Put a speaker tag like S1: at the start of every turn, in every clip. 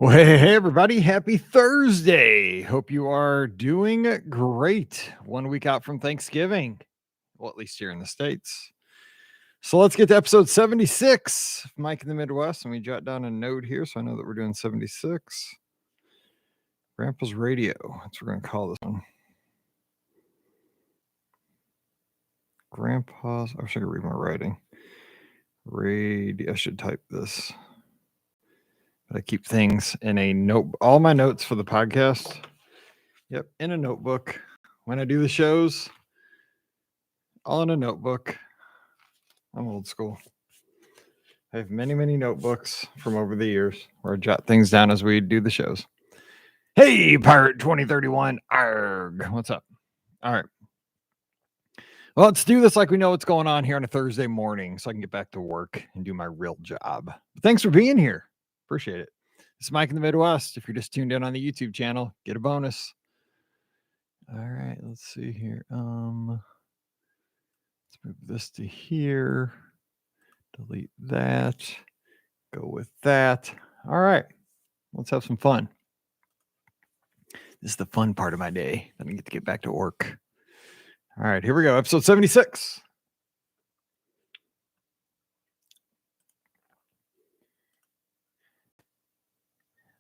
S1: Well, hey, everybody. Happy Thursday. Hope you are doing great. 1 week out from Thanksgiving. Well, at least here in the States. So let's get to episode 76 of Mike in the Midwest. And we jot down a note here so I know that we're doing 76. Grandpa's Radio. That's what we're going to call this one. Grandpa's. I wish I could read my writing. Radio. I should type this. But I keep things in a note. All my notes for the podcast. Yep, in a notebook. When I do the shows, all in a notebook. I'm old school. I have many, many notebooks from over the years where I jot things down as we do the shows. Hey, Pirate 2031. Arg. What's up? All right. Well, let's do this like we know what's going on here on a Thursday morning so I can get back to work and do my real job. But thanks for being here. Appreciate it. It's Mike in the Midwest. If you're just tuned in on the YouTube channel, get a bonus. All right, let's see here. Let's move this to here. Delete that. Go with that. All right, let's have some fun. This is the fun part of my day. Then I get to get back to work. All right, here we go. Episode 76.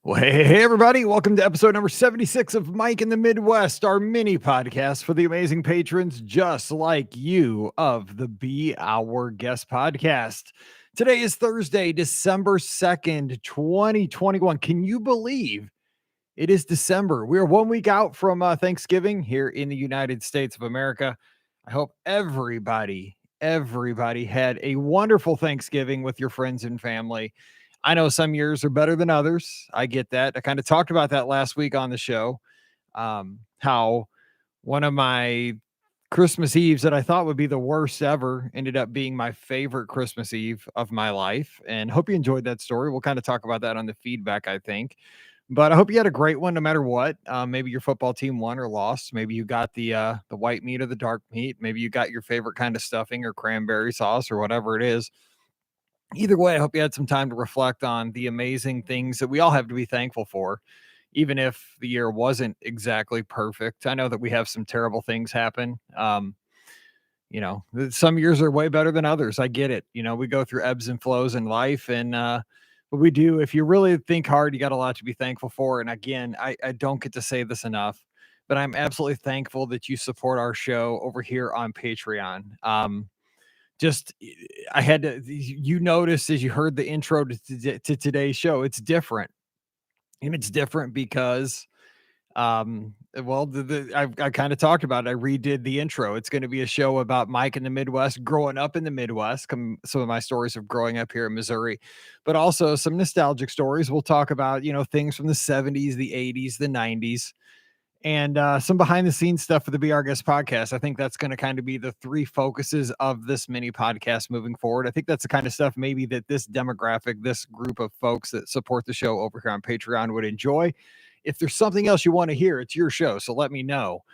S1: Well, hey, everybody. Welcome to episode number 76 of Mike in the Midwest, our mini podcast for the amazing patrons just like you of the Be Our Guest podcast. Today is Thursday, December 2nd, 2021. Can you believe it is December? We are 1 week out from Thanksgiving here in the United States of America. I hope everybody had a wonderful Thanksgiving with your friends and family. I know some years are better than others. I get that. I kind of talked about that last week on the show. How one of my Christmas Eves that I thought would be the worst ever ended up being my favorite Christmas Eve of my life. And hope you enjoyed that story. We'll kind of talk about that on the feedback, I think. But I hope you had a great one no matter what. Maybe your football team won or lost. Maybe you got the white meat or the dark meat. Maybe you got your favorite kind of stuffing or cranberry sauce or whatever it is. Either way, I hope you had some time to reflect on the amazing things that we all have to be thankful for, even if the year wasn't exactly perfect. I know that we have some terrible things happen. Some years are way better than others. I get it. We go through ebbs and flows in life, and but we do. If you really think hard, you got a lot to be thankful for. And again, I don't get to say this enough, but I'm absolutely thankful that you support our show over here on Patreon. I had to, you noticed as you heard the intro to today's show, it's different. And it's different because, I kind of talked about it. I redid the intro. It's going to be a show about Mike in the Midwest, growing up in the Midwest, some of my stories of growing up here in Missouri, but also some nostalgic stories. We'll talk about, things from the 70s, the 80s, the 90s. And some behind the scenes stuff for the Be Our Guest podcast. I think that's going to kind of be the three focuses of this mini podcast moving forward. I think that's the kind of stuff maybe that this demographic, this group of folks that support the show over here on Patreon would enjoy. If there's something else you want to hear, it's your show. So let me know.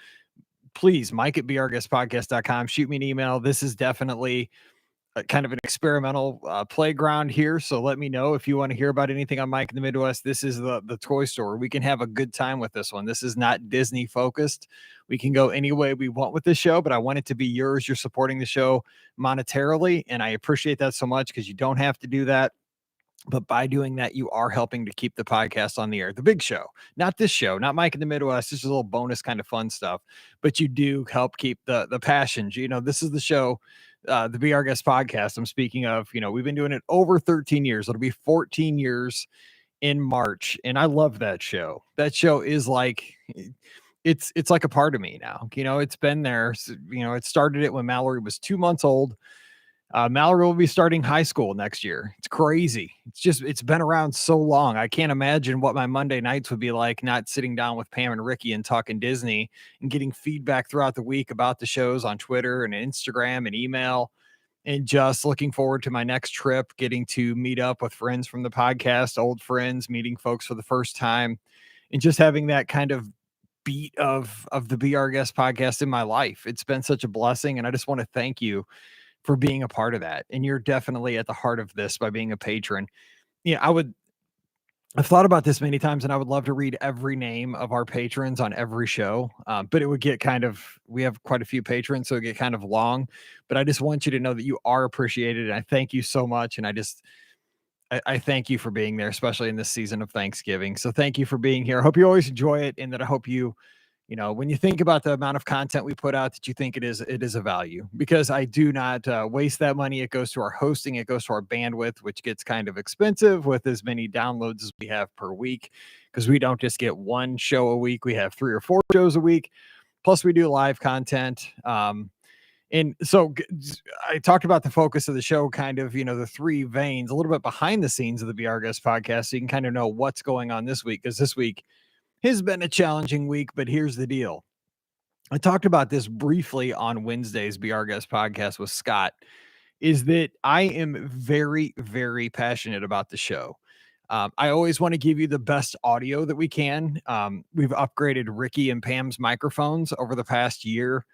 S1: Please, Mike at beourguestpodcast.com. Shoot me an email. This is definitely kind of an experimental playground here. So let me know if you want to hear about anything on Mike in the Midwest. This is the toy store. We can have a good time with this one. This is not Disney focused. We can go any way we want with this show, but I want it to be yours. You're supporting the show monetarily, and I appreciate that so much because you don't have to do that. But by doing that, you are helping to keep the podcast on the air. The big show, not this show, not Mike in the Midwest. This is a little bonus kind of fun stuff, but you do help keep the passion. This is the show, the Be Our Guest podcast. I'm speaking of, we've been doing it over 13 years. It'll be 14 years in March. And I love that show. That show is like, it's like a part of me now. It's been there. It started it when Mallory was 2 months old. Mallory will be starting high school next year. It's crazy. It's been around so long. I can't imagine what my Monday nights would be like, not sitting down with Pam and Ricky and talking Disney and getting feedback throughout the week about the shows on Twitter and Instagram and email, and just looking forward to my next trip, getting to meet up with friends from the podcast, old friends, meeting folks for the first time, and just having that kind of beat of the Be Our Guest podcast in my life. It's been such a blessing. And I just want to thank you for being a part of that. And you're definitely at the heart of this by being a patron. I would I've thought about this many times, and I would love to read every name of our patrons on every show, but it would get kind of, we have quite a few patrons, so it get kind of long. But I just want you to know that you are appreciated, and I thank you so much. And I thank you for being there, especially in this season of Thanksgiving. So thank you for being here. I hope you always enjoy it, and that I hope you, when you think about the amount of content we put out, that you think it is a value, because I do not waste that money. It goes to our hosting, it goes to our bandwidth, which gets kind of expensive with as many downloads as we have per week, because we don't just get one show a week, we have 3 or 4 shows a week, plus we do live content. And so I talked about the focus of the show, kind of, the three veins, a little bit behind the scenes of the Be Our Guest podcast, so you can kind of know what's going on this week, because this week has been a challenging week. But here's the deal. I talked about this briefly on Wednesday's Be Our Guest podcast with Scott, is that I am very, very passionate about the show. I always want to give you the best audio that we can. We've upgraded Ricky and Pam's microphones over the past year.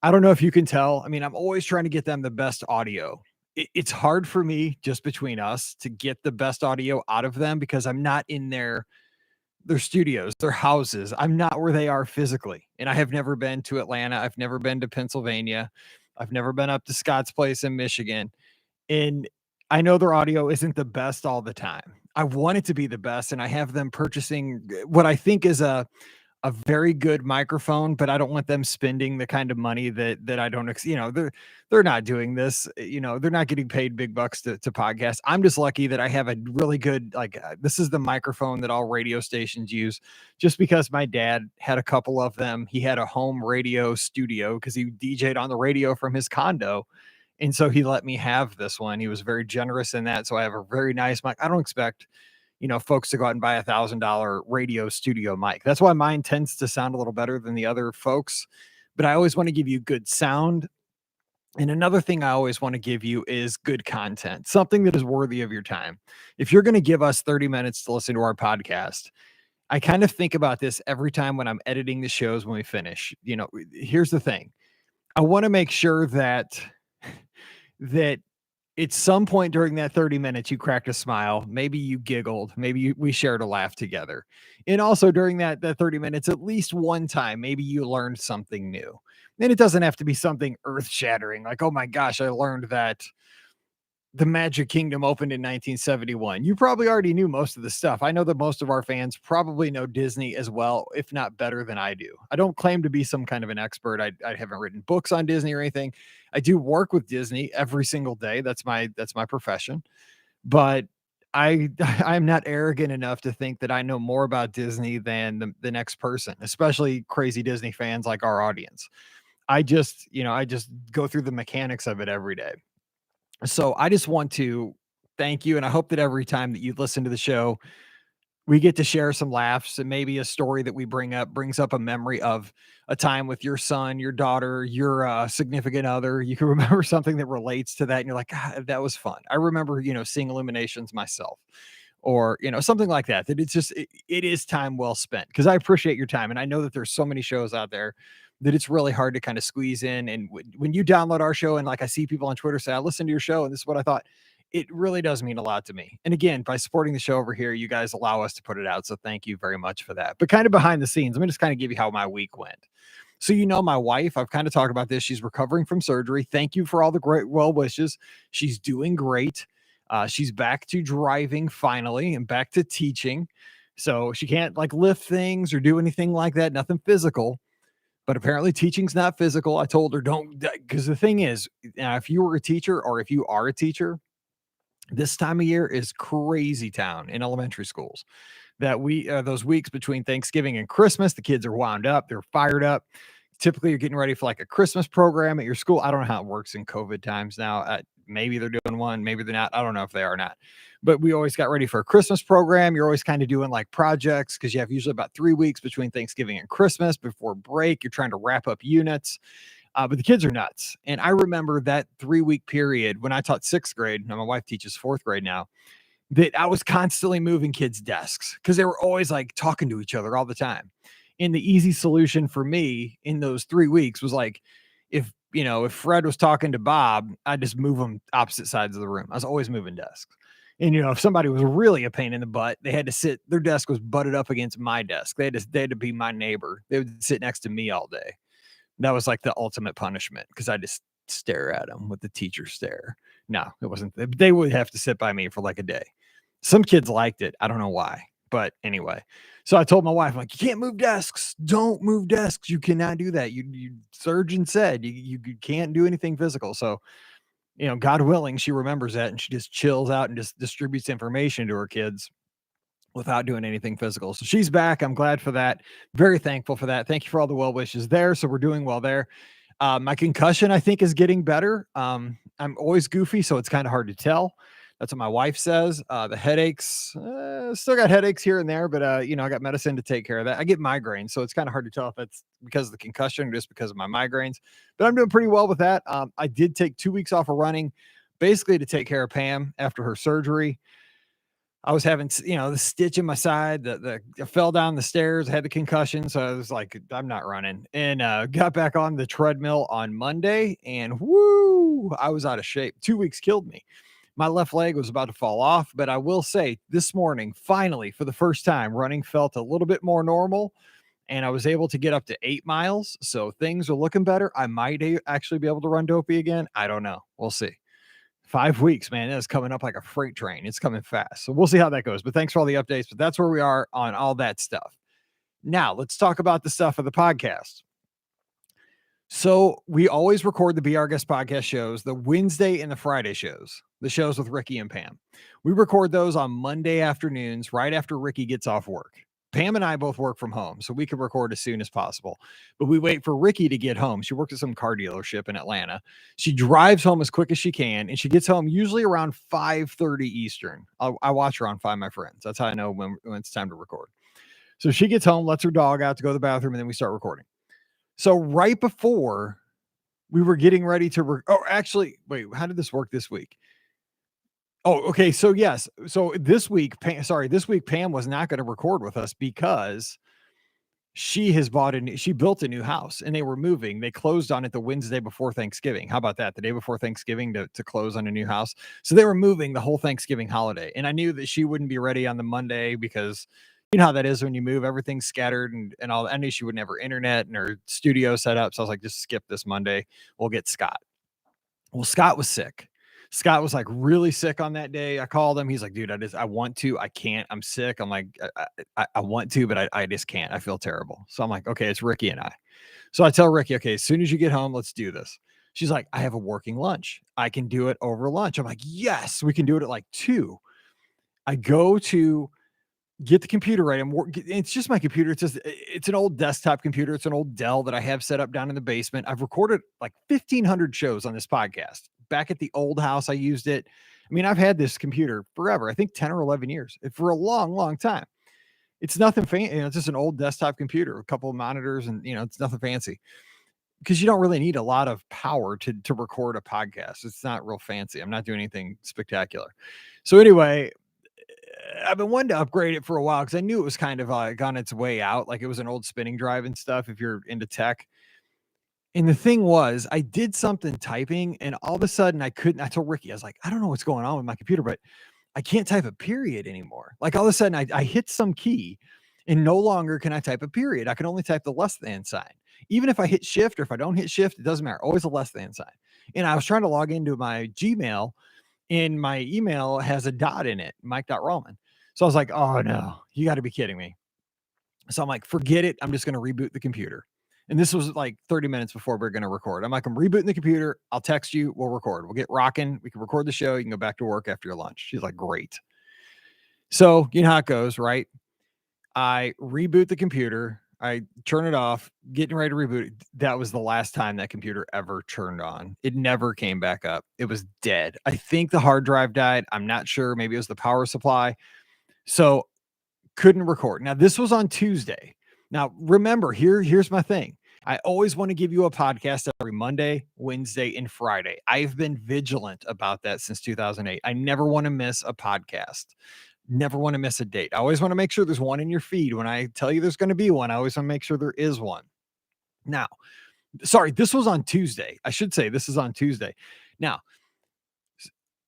S1: I don't know if you can tell. I mean, I'm always trying to get them the best audio. It's hard for me, just between us, to get the best audio out of them, because I'm not in their studios, their houses. I'm not where they are physically. And I have never been to Atlanta. I've never been to Pennsylvania. I've never been up to Scott's place in Michigan. And I know their audio isn't the best all the time. I want it to be the best. And I have them purchasing what I think is a very good microphone, but I don't want them spending the kind of money that I don't, they're not doing this, they're not getting paid big bucks to podcast. I'm just lucky that I have a really good, this is the microphone that all radio stations use, just because my dad had a couple of them. He had a home radio studio because he DJ'd on the radio from his condo. And so he let me have this one. He was very generous in that. So I have a very nice mic. I don't expect folks to go out and buy $1,000 radio studio mic. That's why mine tends to sound a little better than the other folks. But I always want to give you good sound. And another thing I always want to give you is good content, something that is worthy of your time. If you're going to give us 30 minutes to listen to our podcast, I kind of think about this every time when I'm editing the shows when we finish. Here's the thing. I want to make sure that at some point during that 30 minutes, you cracked a smile. Maybe you giggled. Maybe we shared a laugh together. And also during that 30 minutes, at least one time, maybe you learned something new. And it doesn't have to be something earth shattering. Like, oh my gosh, I learned that the Magic Kingdom opened in 1971. You probably already knew most of the stuff. I know that most of our fans probably know Disney as well, if not better than I do. I don't claim to be some kind of an expert. I haven't written books on Disney or anything. I do work with Disney every single day. That's my profession. But I'm not arrogant enough to think that I know more about Disney than the next person, especially crazy Disney fans like our audience. I just go through the mechanics of it every day. So I just want to thank you. And I hope that every time that you listen to the show, we get to share some laughs, and maybe a story that we bring up brings up a memory of a time with your son, your daughter, your significant other. You can remember something that relates to that. And you're like, God, that was fun. I remember, seeing Illuminations myself, or, something like that, that it is time well spent, because I appreciate your time. And I know that there's so many shows out there that it's really hard to kind of squeeze in. And when you download our show, and like I see people on Twitter say, I listened to your show and this is what I thought, it really does mean a lot to me. And again, by supporting the show over here, you guys allow us to put it out. So thank you very much for that. But kind of behind the scenes, let me just kind of give you how my week went. So, my wife, I've kind of talked about this. She's recovering from surgery. Thank you for all the great well wishes. She's doing great. She's back to driving finally, and back to teaching. So she can't lift things or do anything like that. Nothing physical. But apparently teaching's not physical. I told her, don't, because the thing is, if you were a teacher, or if you are a teacher, this time of year is crazy town in elementary schools. That those weeks between Thanksgiving and Christmas, the kids are wound up, they're fired up. Typically you're getting ready for a Christmas program at your school. I don't know how it works in COVID times now. Maybe they're doing one, maybe they're not. I don't know if they are not. But we always got ready for a Christmas program. You're always kind of doing projects, because you have usually about 3 weeks between Thanksgiving and Christmas before break. You're trying to wrap up units. But the kids are nuts. And I remember that 3-week period when I taught 6th grade. Now my wife teaches 4th grade now. That I was constantly moving kids' desks, because they were always talking to each other all the time. And the easy solution for me in those 3 weeks was if Fred was talking to Bob, I'd just move them opposite sides of the room. I was always moving desks. And if somebody was really a pain in the butt, they had to sit. Their desk was butted up against my desk. They had to be my neighbor. They would sit next to me all day. That was like the ultimate punishment because I just stare at them with the teacher stare. No, it wasn't. They would have to sit by me for like a day. Some kids liked it. I don't know why. But anyway, so I told my wife, I'm like, you can't move desks. Don't move desks. You cannot do that. You surgeon said you can't do anything physical. So, God willing, she remembers that and she just chills out and just distributes information to her kids without doing anything physical. So she's back. I'm glad for that. Very thankful for that. Thank you for all the well wishes there. So we're doing well there. My concussion, I think, is getting better. I'm always goofy, so it's kind of hard to tell. That's what my wife says. The headaches, still got headaches here and there, but I got medicine to take care of that. I get migraines, so it's kind of hard to tell if it's because of the concussion or just because of my migraines. But I'm doing pretty well with that. I did take 2 weeks off of running, basically to take care of Pam after her surgery. I was having, the stitch in my side. I fell down the stairs. I had the concussion, so I was like, I'm not running. And got back on the treadmill on Monday, and whoo, I was out of shape. 2 weeks killed me. My left leg was about to fall off, but I will say this morning, finally, for the first time, running felt a little bit more normal, and I was able to get up to 8 miles. So things are looking better. I might actually be able to run dopey again. I don't know. We'll see. 5 weeks, man, that's coming up like a freight train. It's coming fast. So we'll see how that goes. But thanks for all the updates. But that's where we are on all that stuff. Now, let's talk about the stuff of the podcast. So we always record the Be Our Guest podcast shows, the Wednesday and the Friday shows, the shows with Ricky and Pam. We record those on Monday afternoons, right after Ricky gets off work. Pam and I both work from home, so we can record as soon as possible. But we wait for Ricky to get home. She works at some car dealership in Atlanta. She drives home as quick as she can, and she gets home usually around 5:30 Eastern. I watch her on Find My Friends. That's how I know when it's time to record. So she gets home, lets her dog out to go to the bathroom, and then we start recording. So right before we were getting ready to actually, wait, how did this work this week? Oh, okay. So yes. So this week, this week Pam was not going to record with us because she built a new house and they were moving. They closed on it the Wednesday before Thanksgiving. How about that? The day before Thanksgiving to close on a new house. So they were moving the whole Thanksgiving holiday. And I knew that she wouldn't be ready on the Monday because you know how that is when you move, everything's scattered and all. I knew she wouldn't have her internet and her studio set up. So I was like, just skip this Monday. We'll get Scott. Well, Scott was sick. Scott was like really sick on that day. I called him. He's like, dude, I want to, I can't, I'm sick. I'm like, I want to, but I just can't. I feel terrible. So I'm like, okay, it's Ricky and I. So I tell Ricky, okay, as soon as you get home, let's do this. She's like, I have a working lunch. I can do it over lunch. I'm like, yes, we can do it at like 2. I go to get the computer right. It's just my computer. It's an old desktop computer. It's an old Dell that I have set up down in the basement. I've recorded like 1,500 shows on this podcast. Back at the old house, I used it. I mean, I've had this computer forever. I think 10 or 11 years for a long, long time. It's nothing fancy. It's just an old desktop computer, a couple of monitors, and it's nothing fancy because you don't really need a lot of power to record a podcast. It's not real fancy. I'm not doing anything spectacular. So anyway, I've been wanting to upgrade it for a while because I knew it was kind of on its way out. Like it was an old spinning drive and stuff if you're into tech. And the thing was, I did something typing and all of a sudden I told Ricky, I was like, I don't know what's going on with my computer, but I can't type a period anymore. Like all of a sudden I hit some key and no longer can I type a period. I can only type the less than sign. Even if I hit shift or if I don't hit shift, it doesn't matter. Always a less than sign. And I was trying to log into my Gmail and my email has a dot in it, Mike.Rallman. So I was like, oh no, you got to be kidding me. So I'm like, forget it. I'm just going to reboot the computer. And this was like 30 minutes before we are going to record. I'm like, I'm rebooting the computer. I'll text you. We'll record. We'll get rocking. We can record the show. You can go back to work after your lunch. She's like, great. So you know how it goes, right? I reboot the computer. I turn it off, getting ready to reboot it. That was the last time that computer ever turned on. It never came back up. It was dead. I think the hard drive died. I'm not sure. Maybe it was the power supply. So couldn't record. Now, this was on Tuesday. Now, remember, here's my thing. I always want to give you a podcast every Monday, Wednesday, and Friday. I've been vigilant about that since 2008. I never want to miss a podcast. Never want to miss a date. I always want to make sure there's one in your feed. When I tell you there's going to be one, I always want to make sure there is one. Now, sorry, this was on Tuesday. I should say this is on Tuesday. Now,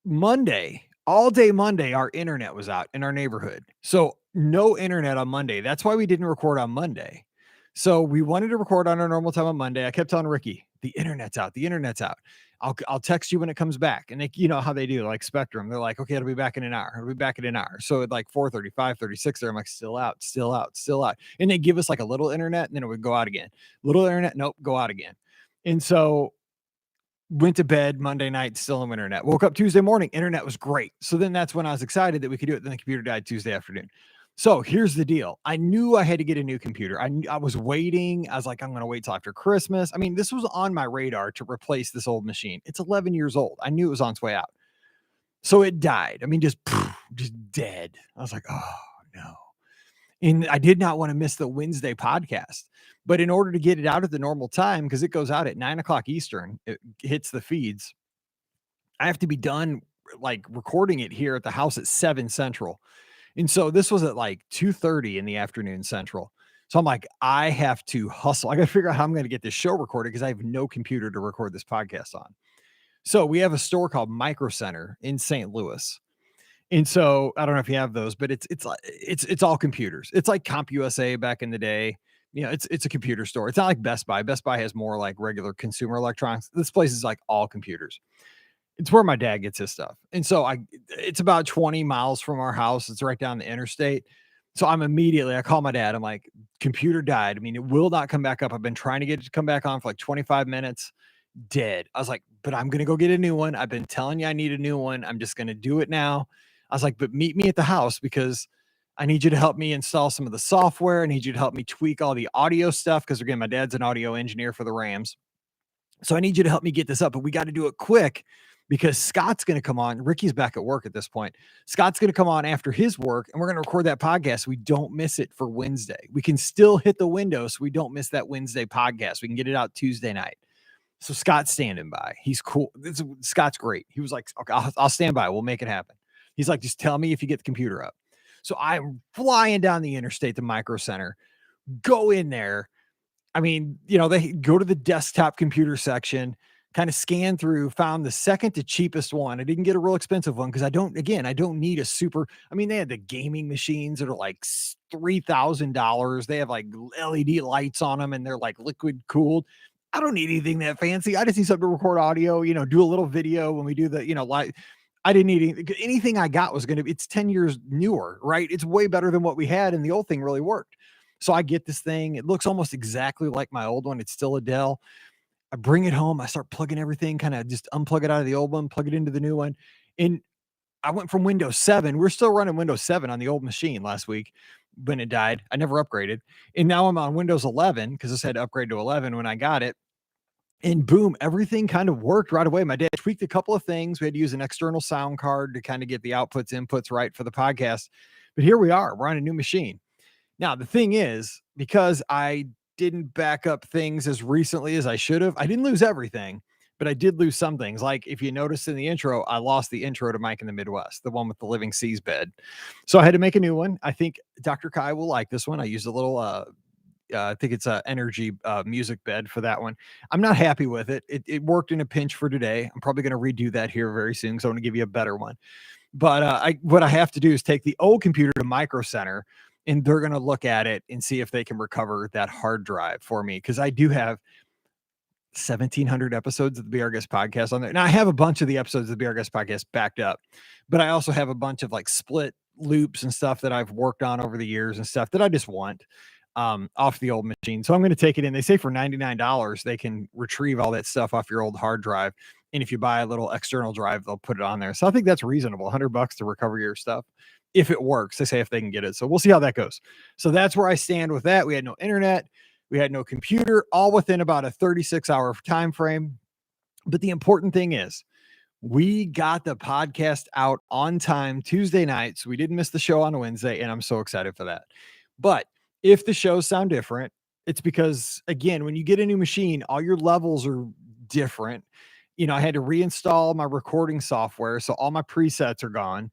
S1: Monday, All day Monday, our internet was out in our neighborhood. So no internet on Monday. That's why we didn't record on Monday. So we wanted to record on our normal time on Monday. I kept telling Ricky, the internet's out. The internet's out. I'll text you when it comes back. And they, you know how they do, like Spectrum. They're like, okay, it'll be back in an hour. It'll be back in an hour. So at like 4:30, 5:36 there, I'm like, still out, still out, still out. And they give us like a little internet and then it would go out again. Little internet, nope, go out again. And so went to bed Monday night, still no internet. Woke up Tuesday morning, internet was great. So then that's when I was excited that we could do it. Then the computer died Tuesday afternoon. So here's the deal. I knew I had to get a new computer. I was waiting. I was like, I'm going to wait till after Christmas. I mean, this was on my radar to replace this old machine. It's 11 years old. I knew it was on its way out. So it died. I mean, just dead. I was like, oh no. And I did not want to miss the Wednesday podcast. But in order to get it out at the normal time, because it goes out at 9 o'clock Eastern, it hits the feeds. I have to be done like recording it here at the house at 7 Central. And so this was at like 2:30 in the afternoon Central. So I'm like, I have to hustle. I got to figure out how I'm going to get this show recorded because I have no computer to record this podcast on. So we have a store called Micro Center in St. Louis. And so I don't know if you have those, but it's all computers. It's like CompUSA back in the day. You know, it's a computer store. It's not like Best Buy. Best Buy has more like regular consumer electronics. This place is like all computers. It's where my dad gets his stuff. And so it's about 20 miles from our house. It's right down the interstate. So I call my dad. I'm like, computer died. I mean, it will not come back up. I've been trying to get it to come back on for like 25 minutes. Dead. I was like, but I'm going to go get a new one. I've been telling you I need a new one. I'm just going to do it now. I was like, but meet me at the house because I need you to help me install some of the software. I need you to help me tweak all the audio stuff. Cause again, my dad's an audio engineer for the Rams. So I need you to help me get this up, but we got to do it quick because Scott's going to come on. Ricky's back at work at this point. Scott's going to come on after his work and we're going to record that podcast. We don't miss it for Wednesday. We can still hit the window so we don't miss that Wednesday podcast. We can get it out Tuesday night. So Scott's standing by. He's cool. Scott's great. He was like, okay, I'll stand by. We'll make it happen. He's like, just tell me if you get the computer up. So I'm flying down the interstate to Micro Center, go in there. I mean, you know, they go to the desktop computer section, kind of scan through, found the second to cheapest one. I didn't get a real expensive one because I don't need a super, I mean, they had the gaming machines that are like $3,000. They have like LED lights on them and they're like liquid cooled. I don't need anything that fancy. I just need something to record audio, you know, do a little video when we do the, you know, like I didn't need anything I got was going to be, it's 10 years newer, right? It's way better than what we had. And the old thing really worked. So I get this thing. It looks almost exactly like my old one. It's still a Dell. I bring it home. I start plugging everything, kind of just unplug it out of the old one, plug it into the new one. And I went from Windows 7. We're still running Windows 7 on the old machine last week when it died. I never upgraded. And now I'm on Windows 11 because I said upgrade to 11 when I got it. And boom, everything kind of worked right away. My dad tweaked a couple of things. We had to use an external sound card to kind of get the inputs right for the podcast. But here we are. We're on a new machine. Now, the thing is, because I didn't back up things as recently as I should have, I didn't lose everything, but I did lose some things. Like if you noticed in the intro, I lost the intro to Mike in the Midwest, the one with the living seas bed. So I had to make a new one. I think Dr. Kai will like this one. I used a little, I think it's a energy music bed for that one. I'm not happy with it. It worked in a pinch for today. I'm probably going to redo that here very soon. So I want to give you a better one. But what I have to do is take the old computer to Micro Center and they're going to look at it and see if they can recover that hard drive for me. Cause I do have 1,700 episodes of the Be Our Guest podcast on there. Now I have a bunch of the episodes of the Be Our Guest podcast backed up, but I also have a bunch of like split loops and stuff that I've worked on over the years and stuff that I just want off the old machine. So I'm going to take it in. They say for $99, they can retrieve all that stuff off your old hard drive. And if you buy a little external drive, they'll put it on there. So I think that's reasonable. $100 to recover your stuff. If it works, they say if they can get it. So we'll see how that goes. So that's where I stand with that. We had no internet. We had no computer, all within about a 36-hour time frame. But the important thing is we got the podcast out on time Tuesday night. So we didn't miss the show on Wednesday. And I'm so excited for that. But if the shows sound different, it's because, again, when you get a new machine, all your levels are different. You know, I had to reinstall my recording software. So all my presets are gone.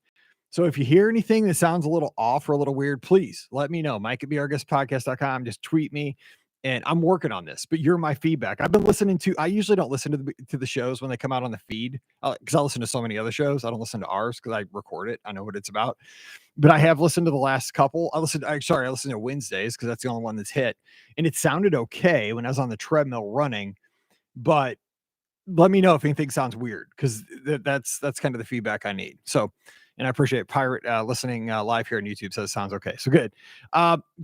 S1: So if you hear anything that sounds a little off or a little weird, please let me know. Mike at beourguestpodcast.com. Just tweet me and I'm working on this, but you're my feedback. I've been listening to, I usually don't listen to the shows when they come out on the feed, because I listen to so many other shows. I don't listen to ours because I record it. I know what it's about, but I have listened to the last couple. I listened to Wednesdays because that's the only one that's hit, and it sounded okay when I was on the treadmill running, but let me know if anything sounds weird, because that's kind of the feedback I need. So, and I appreciate Pirate listening live here on YouTube says sounds okay. So good.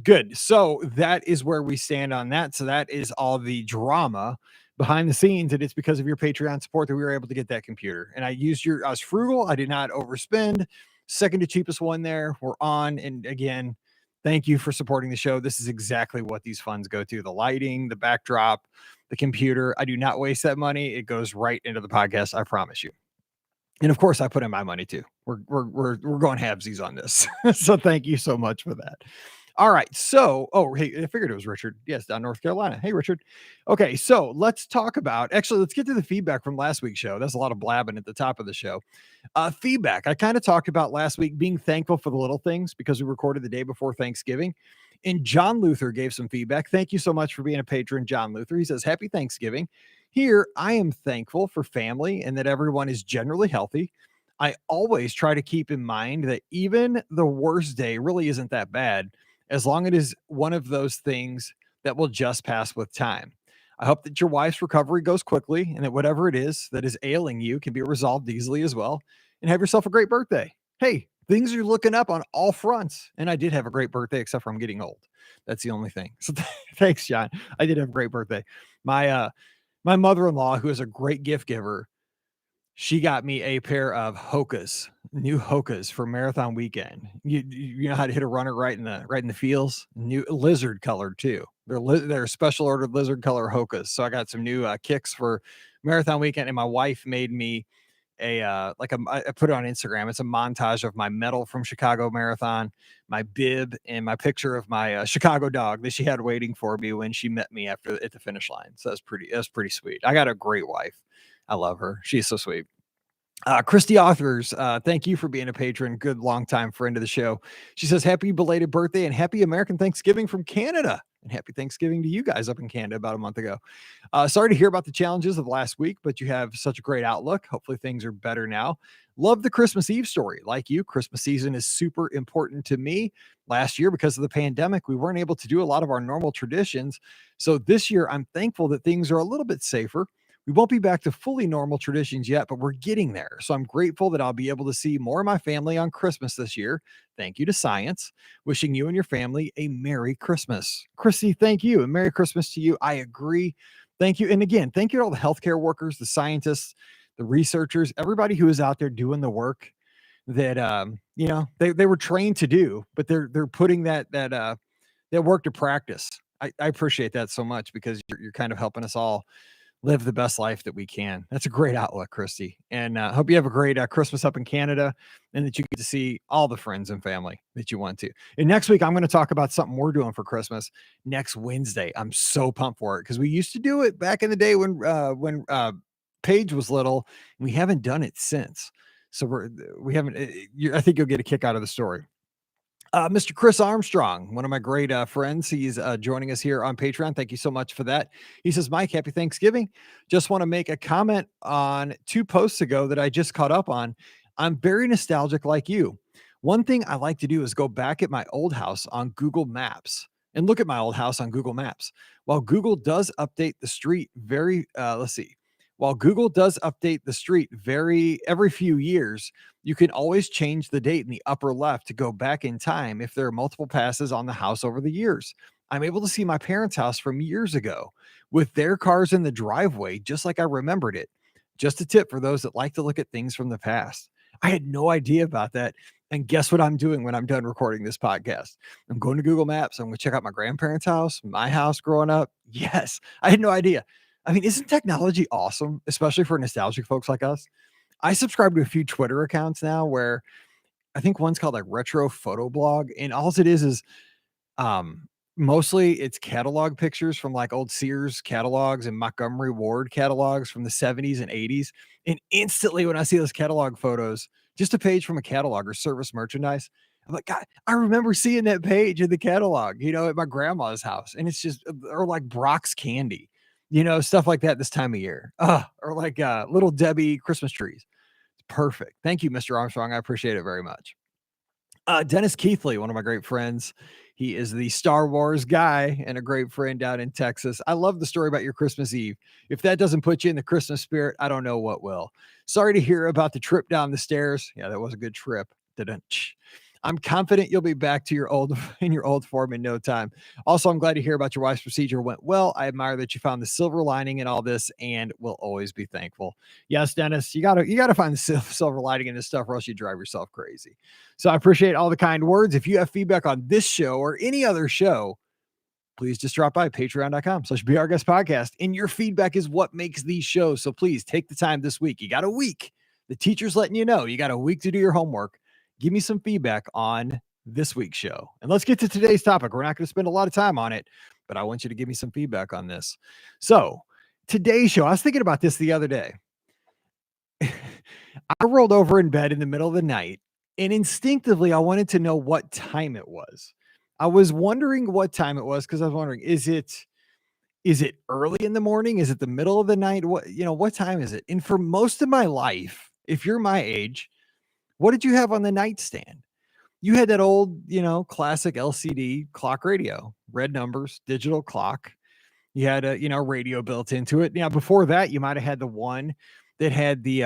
S1: Good. So that is where we stand on that. So that is all the drama behind the scenes. And it's because of your Patreon support that we were able to get that computer. And I was frugal. I did not overspend. Second to cheapest one there. We're on. And again, thank you for supporting the show. This is exactly what these funds go to: the lighting, the backdrop, the computer. I do not waste that money. It goes right into the podcast. I promise you. And of course, I put in my money too. We're going halvesies on this. So thank you so much for that. All right. So, oh, hey, I figured it was Richard. Yes, down North Carolina. Hey, Richard. Okay. So let's talk about, actually, let's get to the feedback from last week's show. That's a lot of blabbing at the top of the show. Feedback. I kind of talked about last week being thankful for the little things because we recorded the day before Thanksgiving. And John Luther gave some feedback. Thank you so much for being a patron, John Luther. He says, Happy Thanksgiving. Here, I am thankful for family and that everyone is generally healthy. I always try to keep in mind that even the worst day really isn't that bad, as long as it is one of those things that will just pass with time. I hope that your wife's recovery goes quickly and that whatever it is that is ailing you can be resolved easily as well. And have yourself a great birthday. Hey, things are looking up on all fronts. And I did have a great birthday, except for I'm getting old. That's the only thing. So thanks, John. I did have a great birthday. My mother-in-law, who is a great gift giver, she got me a pair of Hokas, new Hokas for marathon weekend. You know how to hit a runner right in the feels. New lizard colored too. They're special ordered lizard color Hokas. So I got some new kicks for marathon weekend, and my wife made me I put it on Instagram. It's a montage of my medal from Chicago Marathon, my bib, and my picture of my Chicago dog that she had waiting for me when she met me at the finish line. So that's pretty sweet. I got a great wife. I love her. She's so sweet. Christy Authors, thank you for being a patron. Good longtime friend of the show. She says, Happy belated birthday and happy American Thanksgiving from Canada. And happy Thanksgiving to you guys up in Canada about a month ago. Sorry to hear about the challenges of last week, but you have such a great outlook. Hopefully things are better now. Love the Christmas Eve story. Like you, Christmas season is super important to me. Last year, because of the pandemic, we weren't able to do a lot of our normal traditions. So this year, I'm thankful that things are a little bit safer. We won't be back to fully normal traditions yet, but we're getting there. So I'm grateful that I'll be able to see more of my family on Christmas this year. Thank you to science. Wishing you and your family a Merry Christmas. Chrissy, thank you. And Merry Christmas to you. I agree. Thank you. And again, thank you to all the healthcare workers, the scientists, the researchers, everybody who is out there doing the work that they were trained to do, but they're putting that work to practice. I appreciate that so much because you're kind of helping us all live the best life that we can. That's a great outlook, Christy. And hope you have a great Christmas up in Canada and that you get to see all the friends and family that you want to. And next week, I'm going to talk about something we're doing for Christmas next Wednesday. I'm so pumped for it because we used to do it back in the day when Paige was little, and we haven't done it since. So we haven't, I think you'll get a kick out of the story. Mr. Chris Armstrong, one of my great friends. He's joining us here on Patreon. Thank you so much for that. He says, Mike, happy Thanksgiving. Just want to make a comment on 2 posts ago that I just caught up on. I'm very nostalgic like you. One thing I like to do is go back at my old house on Google Maps and look at my old house on Google Maps. While Google does update the street While Google does update the street every few years, you can always change the date in the upper left to go back in time if there are multiple passes on the house over the years. I'm able to see my parents' house from years ago with their cars in the driveway, just like I remembered it. Just a tip for those that like to look at things from the past. I had no idea about that. And guess what I'm doing when I'm done recording this podcast? I'm going to Google Maps. I'm going to check out my grandparents' house, my house growing up. Yes, I had no idea. I mean, isn't technology awesome, especially for nostalgic folks like us? I subscribe to a few Twitter accounts now where I think one's called like Retro Photo Blog, and all it is mostly it's catalog pictures from like old Sears catalogs and Montgomery Ward catalogs from the 70s and 80s. And instantly when I see those catalog photos, just a page from a catalog or service merchandise, I'm like, God, I remember seeing that page in the catalog, at my grandma's house. And it's just, or like Brock's candy, stuff like that this time of year. Or like Little Debbie Christmas trees. It's perfect. Thank you, Mr. Armstrong. I appreciate it very much. Dennis Keithley, one of my great friends. He is the Star Wars guy and a great friend down in Texas. I love the story about your Christmas Eve. If that doesn't put you in the Christmas spirit, I don't know what will. Sorry to hear about the trip down the stairs. Yeah, that was a good trip. Didn't. I'm confident you'll be back to your old in your old form in no time. Also, I'm glad to hear about your wife's procedure went well. I admire that you found the silver lining in all this and will always be thankful. Yes, Dennis, you gotta find the silver lining in this stuff, or else you drive yourself crazy. So I appreciate all the kind words. If you have feedback on this show or any other show, please just drop by patreon.com/Be Our Guest Podcast. And your feedback is what makes these shows. So please take the time this week. You got a week. The teacher's letting you know you got a week to do your homework. Give me some feedback on this week's show. And let's get to today's topic. We're not going to spend a lot of time on it, but I want you to give me some feedback on this. So today's show, I was thinking about this the other day. I rolled over in bed in the middle of the night, and instinctively I wanted to know what time it was. I was wondering what time it was because I was wondering, is it early in the morning? Is it the middle of the night? What time is it? And for most of my life, if you're my age, what did you have on the nightstand? You had that old, classic LCD clock radio, red numbers, digital clock. You had a, radio built into it. Now, before that, you might have had the one that had the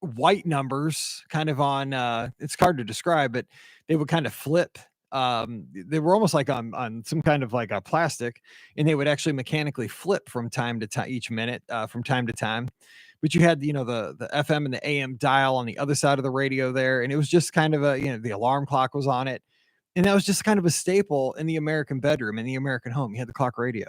S1: white numbers kind of on it's hard to describe, but they would kind of flip. They were almost like on some kind of like a plastic, and they would actually mechanically flip from time to time each minute, from time to time. But you had, the FM and the AM dial on the other side of the radio there, and it was just kind of the alarm clock was on it. And that was just kind of a staple in the American bedroom, in the American home. You had the clock radio.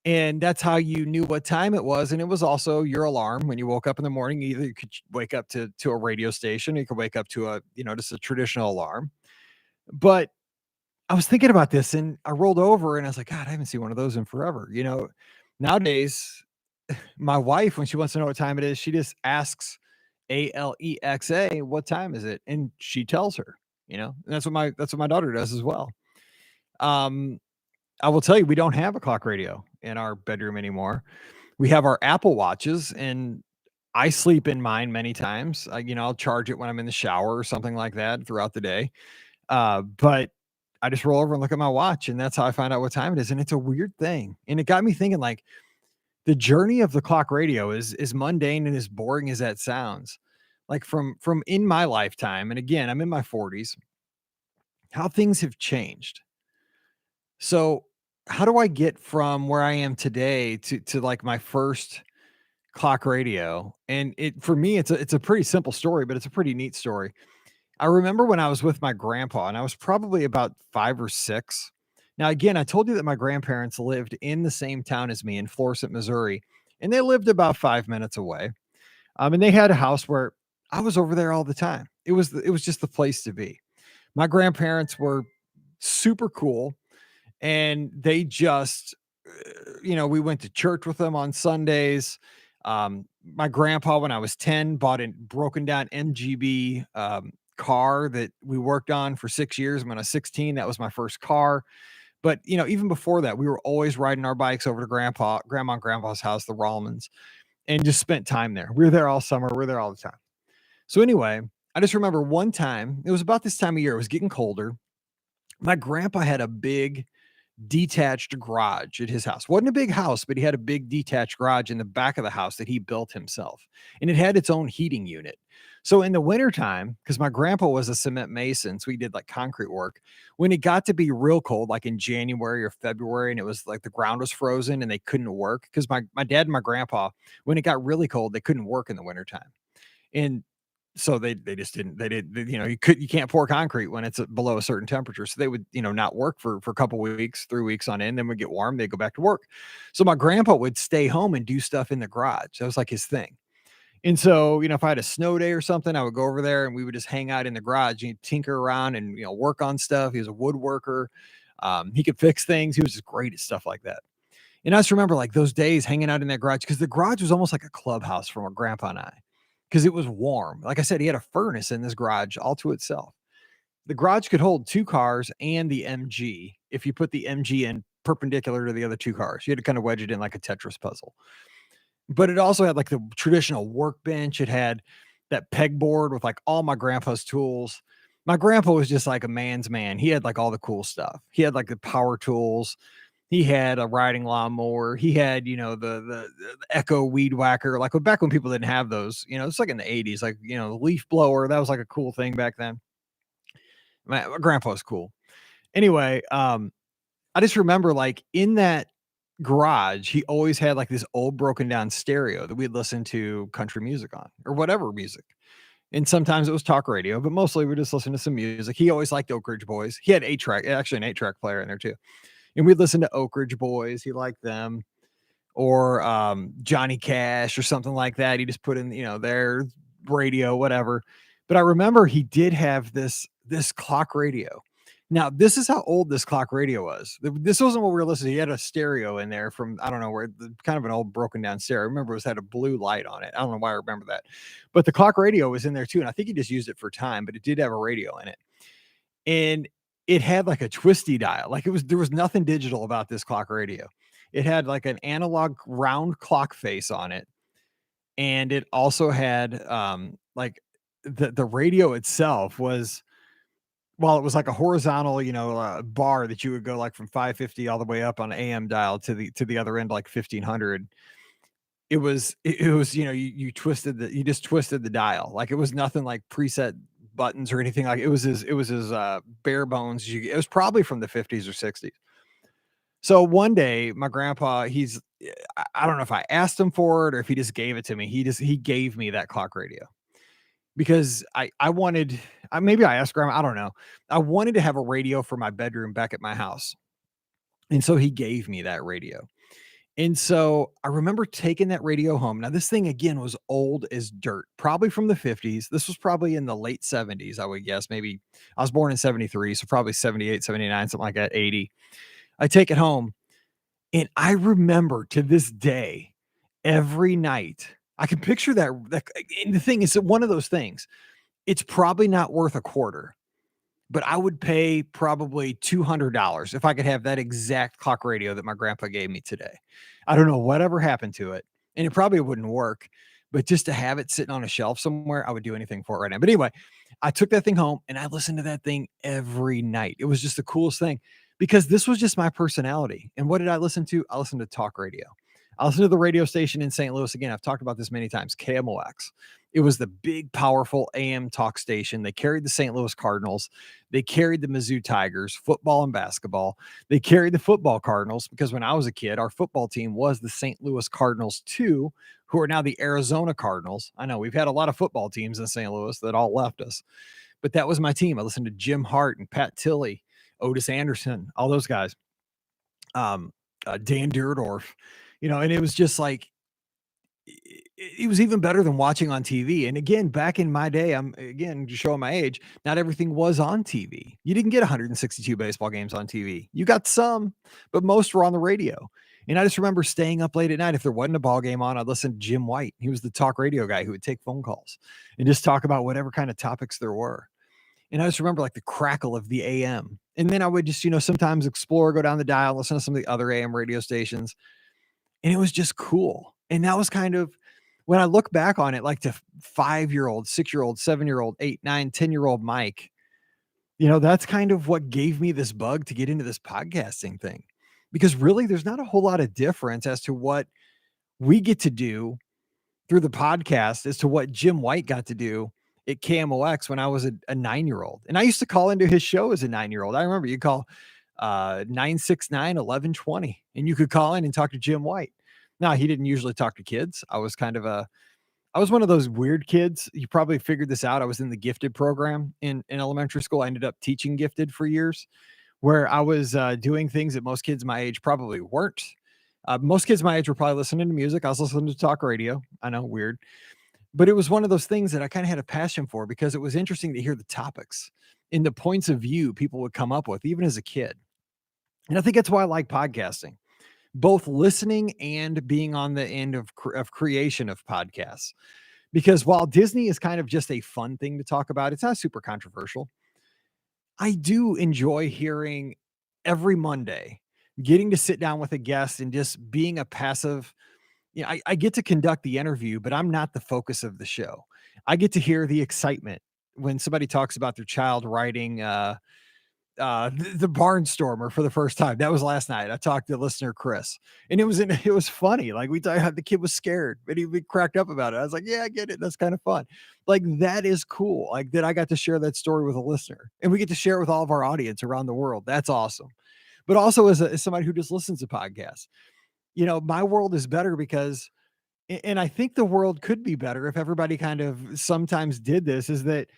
S1: And that's how you knew what time it was. And it was also your alarm when you woke up in the morning. Either you could wake up to a radio station, or you could wake up to just a traditional alarm. But I was thinking about this and I rolled over and I was like, God, I haven't seen one of those in forever. Nowadays, my wife, when she wants to know what time it is, she just asks Alexa, what time is it? And she tells her, and that's what my daughter does as well. Um, I will tell you, we don't have a clock radio in our bedroom anymore. We have our Apple Watches, and I sleep in mine many times. I'll charge it when I'm in the shower or something like that throughout the day. But I just roll over and look at my watch, and that's how I find out what time it is. And it's a weird thing. And it got me thinking, like, the journey of the clock radio is as mundane and as boring as that sounds. Like from in my lifetime, and again, I'm in my 40s, how things have changed. So, how do I get from where I am today to like my first clock radio? And it for me, it's a pretty simple story, but it's a pretty neat story. I remember when I was with my grandpa, and I was probably about 5 or 6. Now, again, I told you that my grandparents lived in the same town as me in Florissant, Missouri, and they lived about 5 minutes away. And they had a house where I was over there all the time. It was just the place to be. My grandparents were super cool, and they just we went to church with them on Sundays. My grandpa, when I was 10, bought a broken down MGB car that we worked on for 6 years. When I was 16, that was my first car. But even before that, we were always riding our bikes over to grandma and grandpa's house, the Rallmans, and just spent time there. We were there all summer. We were there all the time. So anyway, I just remember one time, it was about this time of year, it was getting colder. My grandpa had a big detached garage at his house. Wasn't a big house, but he had a big detached garage in the back of the house that he built himself. And it had its own heating unit. So in the wintertime, because my grandpa was a cement mason, so he did like concrete work. When it got to be real cold, like in January or February, and it was like the ground was frozen and they couldn't work, because my dad and my grandpa, when it got really cold, they couldn't work in the wintertime. And so they just didn't, they did, you can't pour concrete when it's below a certain temperature. So they would, not work for a couple weeks, 3 weeks on end, then would get warm, they'd go back to work. So my grandpa would stay home and do stuff in the garage. That was like his thing. And so, if I had a snow day or something, I would go over there and we would just hang out in the garage and tinker around and, work on stuff. He was a woodworker. He could fix things. He was just great at stuff like that. And I just remember like those days hanging out in that garage, because the garage was almost like a clubhouse for my grandpa and I. because it was warm. Like I said, he had a furnace in this garage all to itself. The garage could hold 2 cars and the MG if you put the MG in perpendicular to the other 2 cars. You had to kind of wedge it in like a Tetris puzzle. But it also had like the traditional workbench. It had that pegboard with like all my grandpa's tools. My grandpa was just like a man's man. He had like all the cool stuff. He had like the power tools. He had a riding lawnmower. He had, the Echo weed whacker. Like back when people didn't have those, it's like in the 80s, like, leaf blower. That was like a cool thing back then. My grandpa was cool. Anyway, I just remember like in that garage, he always had like this old broken down stereo that we'd listen to country music on or whatever music. And sometimes it was talk radio, but mostly we just listened to some music. He always liked Oak Ridge Boys. He had 8-track, actually an 8-track player in there too. And we'd listen to Oak Ridge Boys. He liked them. Or Johnny Cash or something like that. He just put in, their radio, whatever. But I remember he did have this clock radio. Now, this is how old this clock radio was. This wasn't what we were listening to. He had a stereo in there from, I don't know where, kind of an old broken down stereo. I remember it had a blue light on it. I don't know why I remember that. But the clock radio was in there too. And I think he just used it for time, but it did have a radio in it. And it had like a twisty dial. Like there was nothing digital about this clock radio. It had like an analog round clock face on it. And it also had like the radio itself was, well, it was like a horizontal, bar that you would go like from 550 all the way up on an AM dial to the other end, like 1500. It was, you just twisted the dial. Like it was nothing like preset buttons or anything. Like it was as bare bones. It was probably from the 50s or 60s. So one day, my grandpa, I don't know if I asked him for it or if he just gave it to me. He gave me that clock radio because I wanted, maybe I asked grandma, I don't know. I wanted to have a radio for my bedroom back at my house. And so he gave me that radio. And so I remember taking that radio home. Now, this thing again was old as dirt, probably from the 50s. This was probably in the late 70s, I would guess. Maybe I was born in 73, so probably 78, 79, something like that, 80. I take it home. And I remember to this day, every night, I can picture that. And the thing is, one of those things, it's probably not worth a quarter, but I would pay probably $200 if I could have that exact clock radio that my grandpa gave me today. I don't know whatever happened to it, and it probably wouldn't work, but just to have it sitting on a shelf somewhere, I would do anything for it right now. But anyway, I took that thing home and I listened to that thing every night. It was just the coolest thing because this was just my personality. And what did I listen to? I listened to talk radio. I listened to the radio station in St. Louis. Again, I've talked about this many times, KMOX. It was the big, powerful AM talk station. They carried the St. Louis Cardinals. They carried the Mizzou Tigers, football and basketball. They carried the football Cardinals because when I was a kid, our football team was the St. Louis Cardinals too, who are now the Arizona Cardinals. I know we've had a lot of football teams in St. Louis that all left us, but that was my team. I listened to Jim Hart and Pat Tilley, Otis Anderson, all those guys, Dan Dierdorf, and it was just like, it was even better than watching on TV. And again, back in my day, I'm again just showing my age, not everything was on TV. You didn't get 162 baseball games on TV. You got some, but most were on the radio. And I just remember staying up late at night. If there wasn't a ball game on, I'd listen to Jim White. He was the talk radio guy who would take phone calls and just talk about whatever kind of topics there were. And I just remember like the crackle of the AM. And then I would just, sometimes explore, go down the dial, listen to some of the other AM radio stations. And it was just cool. And that was kind of, when I look back on it, like to 5-year-old, 6-year-old, 7-year-old, 8, 9, 10-year-old Mike, that's kind of what gave me this bug to get into this podcasting thing. Because really, there's not a whole lot of difference as to what we get to do through the podcast as to what Jim White got to do at KMOX when I was a 9-year-old. And I used to call into his show as a 9-year-old. I remember you call 969-1120, and you could call in and talk to Jim White. Now, he didn't usually talk to kids. I was one of those weird kids. You probably figured this out. I was in the gifted program in elementary school. I ended up teaching gifted for years, where I was doing things that most kids my age probably weren't. Most kids my age were probably listening to music. I was listening to talk radio. I know, weird. But it was one of those things that I kind of had a passion for because it was interesting to hear the topics and the points of view people would come up with, even as a kid. And I think that's why I like podcasting, both listening and being on the end of creation of podcasts, because while Disney is kind of just a fun thing to talk about, it's not super controversial. I do enjoy hearing every Monday, getting to sit down with a guest and just being a passive. I get to conduct the interview, but I'm not the focus of the show. I get to hear the excitement when somebody talks about their child writing the Barnstormer for the first time. That was last night. I talked to listener Chris, and it was funny. Like the kid was scared, but we cracked up about it. I was like, yeah, I get it. That's kind of fun. Like that is cool. Like that I got to share that story with a listener, and we get to share it with all of our audience around the world. That's awesome. But also as somebody who just listens to podcasts, my world is better because, and I think the world could be better if everybody kind of sometimes did this, is that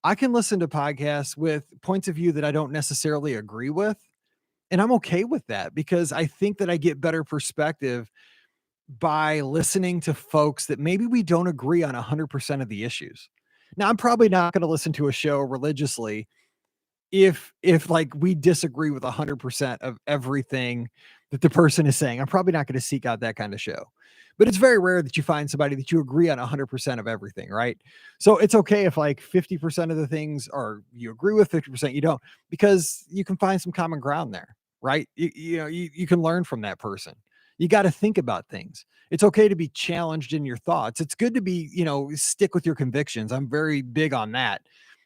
S1: I can listen to podcasts with points of view that I don't necessarily agree with. And I'm okay with that because I think that I get better perspective by listening to folks that maybe we don't agree on 100% of the issues. Now, I'm probably not going to listen to a show religiously if like we disagree with 100% of everything that the person is saying. I'm probably not going to seek out that kind of show. But it's very rare that you find somebody that you agree on 100% of everything, right? So it's okay if like 50% of the things are you agree with, 50% you don't, because you can find some common ground there, right? You can learn from that person. You got to think about things. It's okay to be challenged in your thoughts. It's good to be, stick with your convictions. I'm very big on that.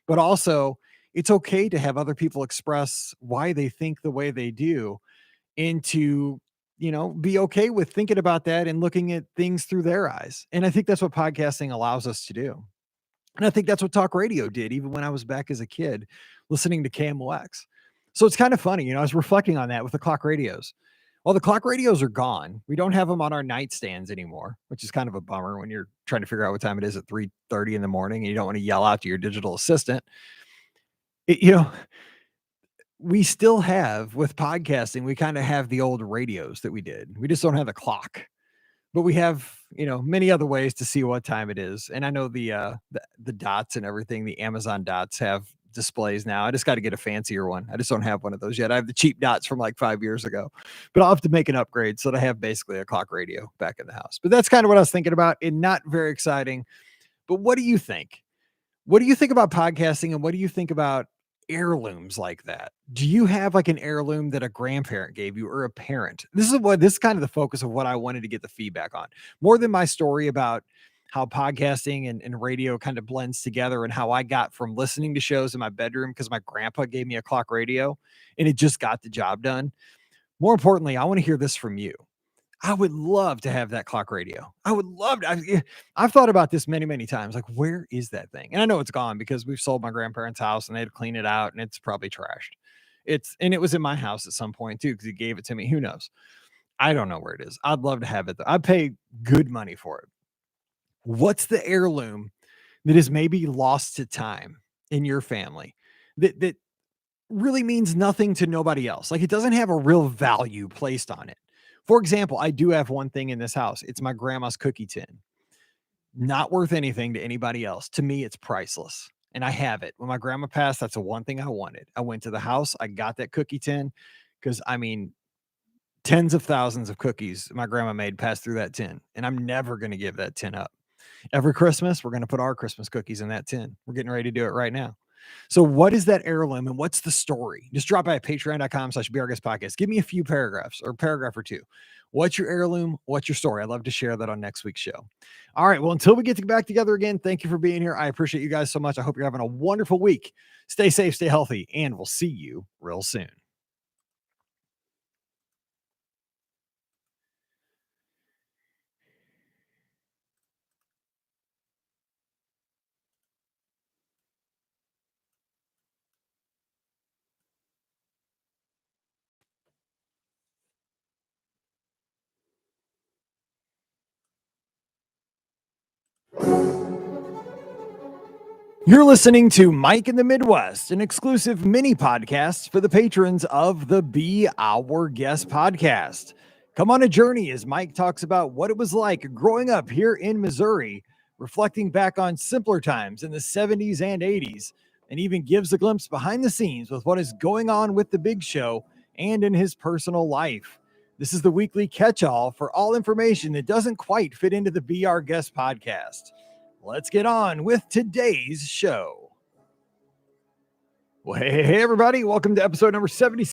S1: But also, it's okay to have other people express why they think the way they do, and to, be okay with thinking about that and looking at things through their eyes. And I think that's what podcasting allows us to do. And I think that's what talk radio did, even when I was back as a kid listening to KMOX. So it's kind of funny, I was reflecting on that with the clock radios. Well, the clock radios are gone. We don't have them on our nightstands anymore, which is kind of a bummer when you're trying to figure out what time it is at 3:30 in the morning and you don't want to yell out to your digital assistant. It, you know, we still have with podcasting, we kind of have the old radios that we did. We just don't have the clock, but we have, many other ways to see what time it is. And I know the dots and everything, the Amazon dots have displays now. I just got to get a fancier one. I just don't have one of those yet. I have the cheap dots from like 5 years ago, but I'll have to make an upgrade so that I have basically a clock radio back in the house. But that's kind of what I was thinking about, and not very exciting. But what do you think? What do you think about podcasting, and what do you think about heirlooms like that? Do you have like an heirloom that a grandparent gave you or a parent? This is kind of the focus of what I wanted to get the feedback on. More than my story about how podcasting and radio kind of blends together, and how I got from listening to shows in my bedroom because my grandpa gave me a clock radio and it just got the job done. More importantly, I want to hear this from you. I would love to have that clock radio. I would love to. I've thought about this many, many times. Like, where is that thing? And I know it's gone because we've sold my grandparents' house and they had to clean it out and it's probably trashed. And it was in my house at some point too, because he gave it to me. Who knows? I don't know where it is. I'd love to have it though. I'd pay good money for it. What's the heirloom that is maybe lost to time in your family that really means nothing to nobody else? Like, it doesn't have a real value placed on it. For example, I do have one thing in this house. It's my grandma's cookie tin. Not worth anything to anybody else. To me, it's priceless. And I have it. When my grandma passed, that's the one thing I wanted. I went to the house, I got that cookie tin because, I mean, tens of thousands of cookies my grandma made pass through that tin. And I'm never going to give that tin up. Every Christmas, we're going to put our Christmas cookies in that tin. We're getting ready to do it right now. So what is that heirloom and what's the story? Just drop by at patreon.com/BRGS podcast. Give me a few paragraphs or a paragraph or two. What's your heirloom? What's your story? I'd love to share that on next week's show. All right. Well, until we get back together again, thank you for being here. I appreciate you guys so much. I hope you're having a wonderful week. Stay safe, stay healthy, and we'll see you real soon. You're listening to Mike in the Midwest, an exclusive mini podcast for the patrons of the Be Our Guest podcast. Come on a journey as Mike talks about what it was like growing up here in Missouri, reflecting back on simpler times in the 70s and 80s, and even gives a glimpse behind the scenes with what is going on with the big show and in his personal life. This is the weekly catch-all for all information that doesn't quite fit into the Be Our Guest podcast. let's get on with today's show. Well, hey everybody, welcome to episode number 76